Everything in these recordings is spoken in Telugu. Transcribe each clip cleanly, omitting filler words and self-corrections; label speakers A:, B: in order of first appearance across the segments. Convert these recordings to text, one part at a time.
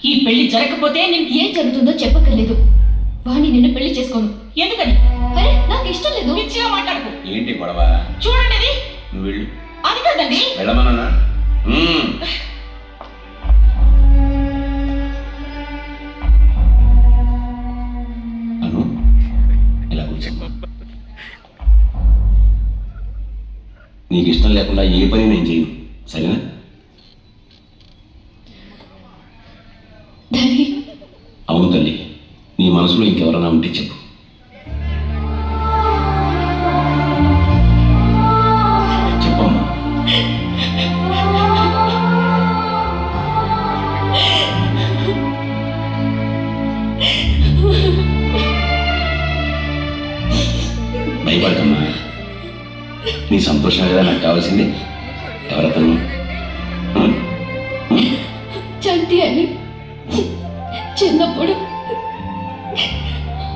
A: ఈ పెళ్లి జరగకపోతే నేను
B: ఏం జరుగుతుందో చెప్పక్కర్లేదు. వాణి నిన్ను పెళ్లి చేసుకోను.
A: ఎందుకని?
B: అరే నాకు ఇష్టం లేదు.
A: పిచ్చిగా మాట్లాడుకో.
C: ఏంటి గొడవ?
A: చూడండి ఇది.
C: నువ్వు వెళ్ళు.
A: అది కాదండి.
C: వెళ్ళమన్నా. అను ఇలా కూర్చో. నీకు ఇష్టం లేకుండా ఏ పని నేను చేయను, సరేనా?
B: డాడీ.
C: అవును తల్లి, నీ మనసులో ఇంకెవరైనా ఉంటే చెప్పు. చెప్పమ్మా. భయపడకమ్మా, నీ సంతోషం కదా నాకు కావాల్సింది. ఎవరతను?
B: చంటి అని చిన్నప్పుడు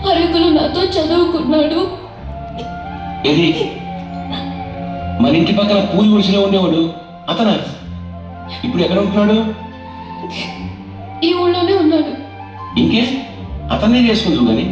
B: అరకులు నాతో చదువుకున్నాడు.
C: ఏది? మన ఇంటి పక్కన పూరి గుడిసెలో ఉండేవాడు అతనా? ఇప్పుడు ఎక్కడ ఉంటున్నాడు?
B: ఈ ఊళ్ళోనే ఉన్నాడు.
C: ఇంకే అతన్నే చేసుకుంటావు కానీ